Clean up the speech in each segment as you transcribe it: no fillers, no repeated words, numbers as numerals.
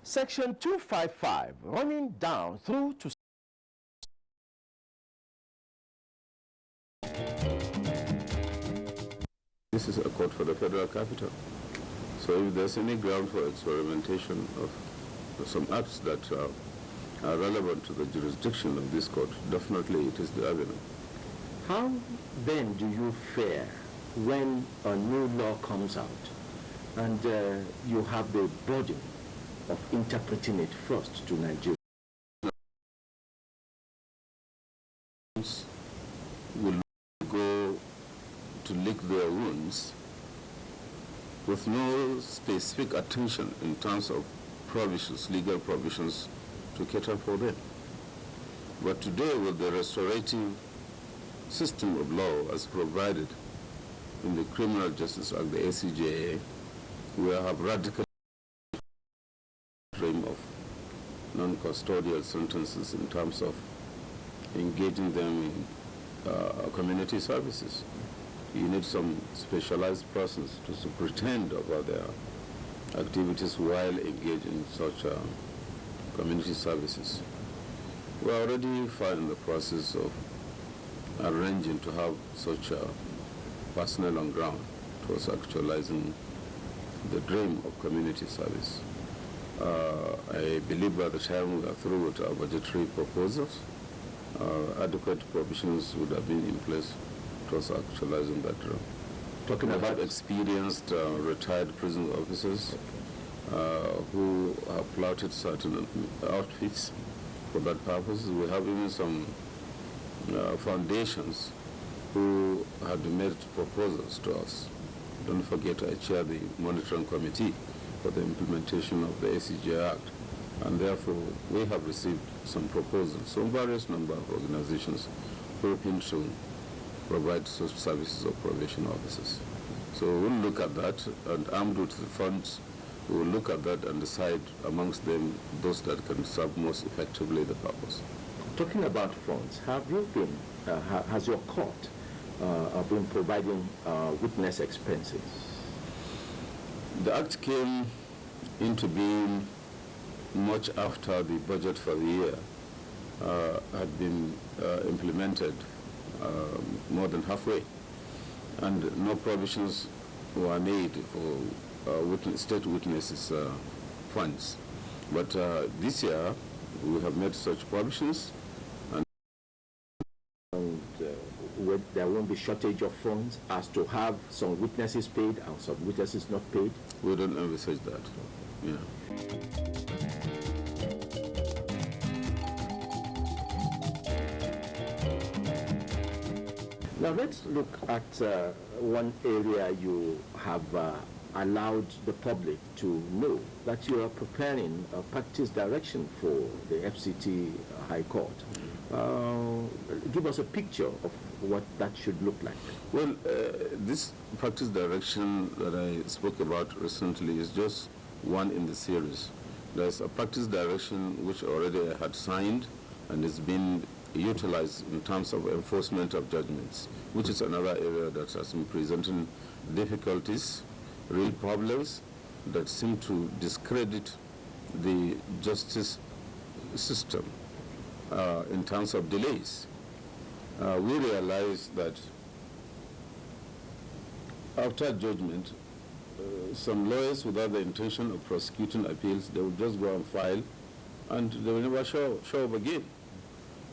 Section 255 running down through to this is a court for the Federal Capital. So if there's any ground for experimentation of some acts that are relevant to the jurisdiction of this court, definitely it is the avenue. How then do you fare when a new law comes out and you have the burden of interpreting it first to Nigeria? Will go to lick their wounds with no specific attention in terms of provisions, legal provisions to cater for them. But today, with the restorative system of law as provided in the Criminal Justice Act, the ACJA, we have radical frame of non-custodial sentences in terms of engaging them in community services. You need some specialized persons to superintend over their activities while engaged in such community services. We are already far in the process of arranging to have such personnel on ground towards actualizing the dream of community service. I believe by the time we are through with our budgetary proposals, adequate provisions would have been in place towards actualizing that dream. Talking about experienced retired prison officers who have plotted certain outfits for that purpose. We have even some foundations who have made proposals to us. Don't forget, I chair the monitoring committee for the implementation of the ACJ Act, and therefore we have received some proposals from various number of organizations hoping to provide such services of probation officers. So we'll look at that, and armed with the funds, we will look at that and decide amongst them those that can serve most effectively the purpose. Talking about funds, have you been, has your court been providing witness expenses? The Act came into being much after the budget for the year had been implemented, more than halfway, and no provisions were made for state witnesses' funds. But this year, we have made such provisions, and there won't be shortage of funds as to have some witnesses paid and some witnesses not paid? We don't envisage that. Yeah. Now let's look at one area you have allowed the public to know, that you are preparing a practice direction for the FCT High Court. Give us a picture of what that should look like. Well, this practice direction that I spoke about recently is just one in the series. There's a practice direction which already I had signed and is being utilized in terms of enforcement of judgments, which is another area that has been presenting difficulties, real problems that seem to discredit the justice system in terms of delays. We realize that after judgment, some lawyers without the intention of prosecuting appeals, they will just go and file and they will never show up again.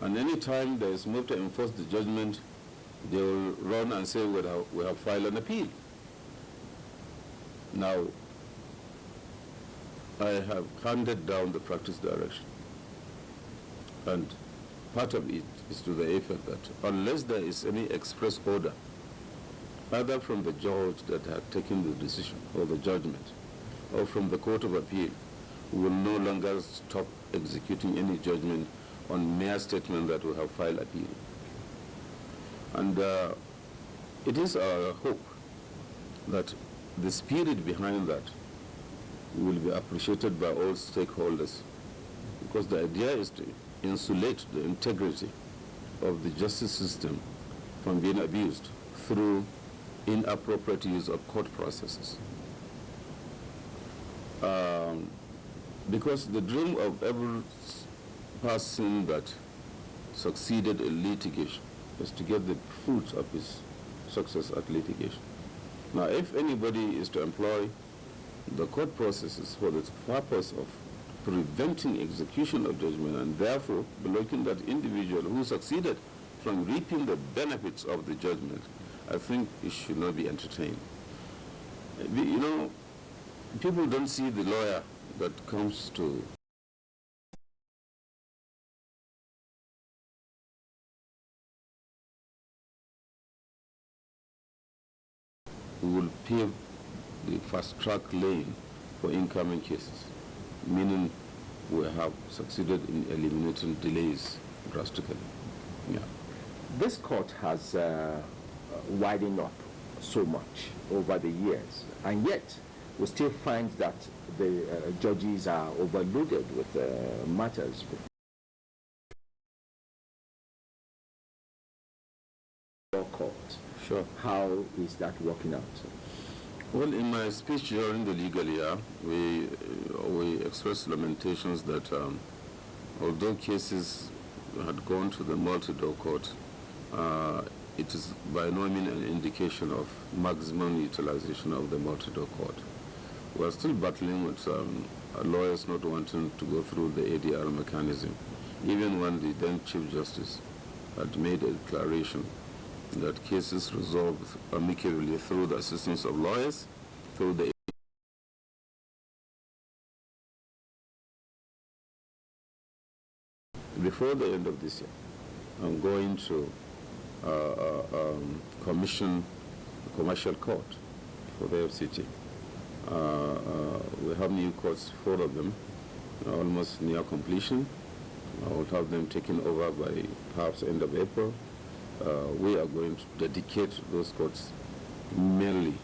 And any time there is move to enforce the judgment, they will run and say, we have filed an appeal. Now, I have handed down the practice direction. And part of it is to the effect that unless there is any express order, either from the judge that had taken the decision or the judgment, or from the Court of Appeal, we will no longer stop executing any judgment on mere statement that we have filed appeal. And it is our hope that the spirit behind that will be appreciated by all stakeholders, because the idea is to insulate the integrity of the justice system from being abused through inappropriate use of court processes. Because the dream of every person that succeeded in litigation is to get the fruits of his success at litigation. Now, if anybody is to employ the court processes for the purpose of preventing execution of judgment and therefore blocking that individual who succeeded from reaping the benefits of the judgment, I think it should not be entertained. You know, people don't see the lawyer that comes to who will pave the fast-track lane for incoming cases, meaning we have succeeded in eliminating delays drastically. Yeah. This court has widened up so much over the years, and yet we still find that the judges are overloaded with matters. Court. Sure. How is that working out? Well, in my speech during the legal year, we expressed lamentations that although cases had gone to the multi-door court, it is by no means an indication of maximum utilization of the multi-door court. We are still battling with lawyers not wanting to go through the ADR mechanism, even when the then Chief Justice had made a declaration that cases resolved amicably through the assistance of lawyers, through the before the end of this year. I'm going to commission a commercial court for the FCT. We have new courts, 4 of them, almost near completion. I will have them taken over by perhaps end of April. We are going to dedicate those courts mainly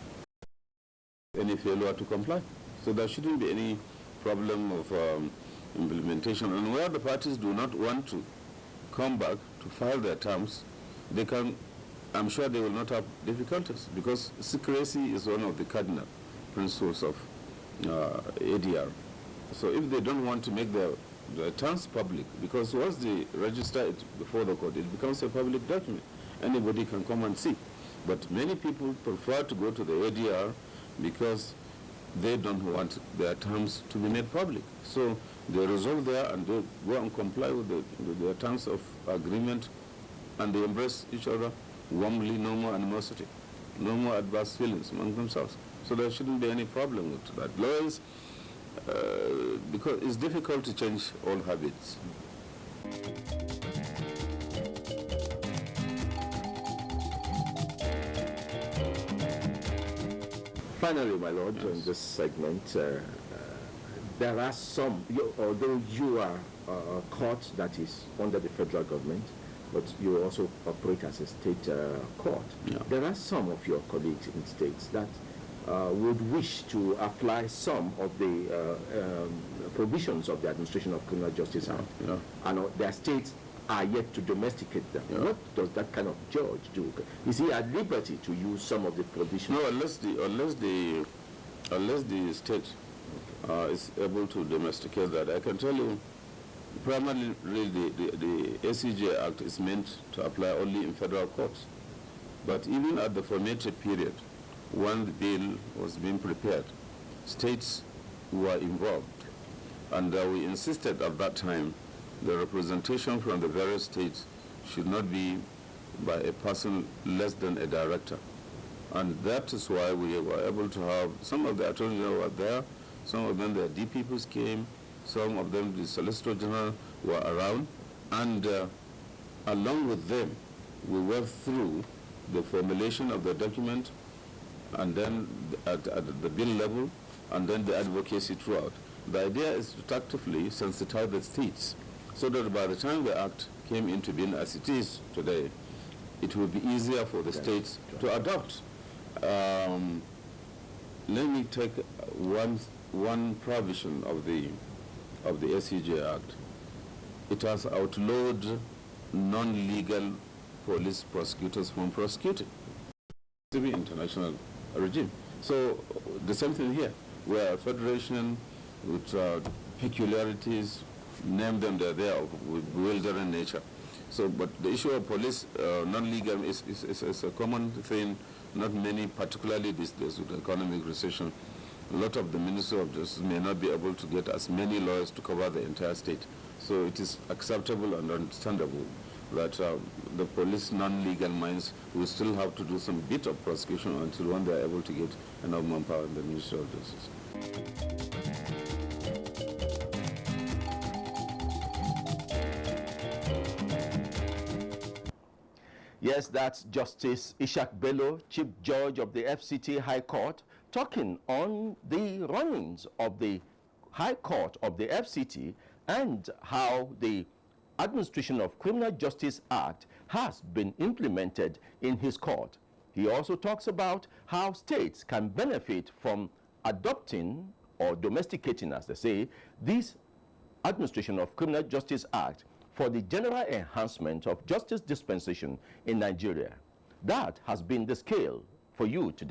any failure to comply. So there shouldn't be any problem of implementation. And where the parties do not want to come back to file their terms, they can, I'm sure they will not have difficulties, because secrecy is one of the cardinal principles of ADR. So if they don't want to make their terms public, because once they register it before the court, it becomes a public document. Anybody can come and see. But many people prefer to go to the ADR because they don't want their terms to be made public. So they resolve there and they go and comply with the terms of agreement, and they embrace each other warmly, no more animosity, no more adverse feelings among themselves. So there shouldn't be any problem with that. Lawyers, because it's difficult to change old habits. Finally, my lord, yes, in this segment, there are some, although you are a court that is under the federal government, but you also operate as a state court. Yeah. There are some of your colleagues in states that would wish to apply some of the provisions of the Administration of Criminal Justice Act, yeah, and their states are yet to domesticate them. Yeah. What does that kind of judge do? Is he at liberty to use some of the provisions? No, unless the state is able to domesticate that. I can tell you, primarily, the ACJ Act is meant to apply only in federal courts. But even at the formative period, when the bill was being prepared, states were involved. And we insisted at that time the representation from the various states should not be by a person less than a director. And that is why we were able to have some of the attorney general were there, some of them the DPPs came, some of them the Solicitor General were around, and along with them, we went through the formulation of the document, and then at the bill level, and then the advocacy throughout. The idea is to tactfully sensitize the states, so that by the time the act came into being as it is today, it will be easier for the states to adopt. Let me take one provision of the SCJ Act. It has outlawed non-legal police prosecutors from prosecuting. It's the international regime. So the same thing here. We are a federation with peculiarities, name them, they're there, of bewildering nature. So, but the issue of police non-legal is a common thing. Not many, particularly these days with the economic recession. A lot of the Ministry of Justice may not be able to get as many lawyers to cover the entire state. So it is acceptable and understandable that the police non-legal minds will still have to do some bit of prosecution until when they are able to get enough manpower in the Ministry of Justice. Yes, that's Justice Ishak Bello, Chief Judge of the FCT High Court, talking on the runnings of the High Court of the FCT and how the Administration of Criminal Justice Act has been implemented in his court. He also talks about how states can benefit from adopting or domesticating, as they say, this Administration of Criminal Justice Act for the general enhancement of justice dispensation in Nigeria. That has been the scale for you today.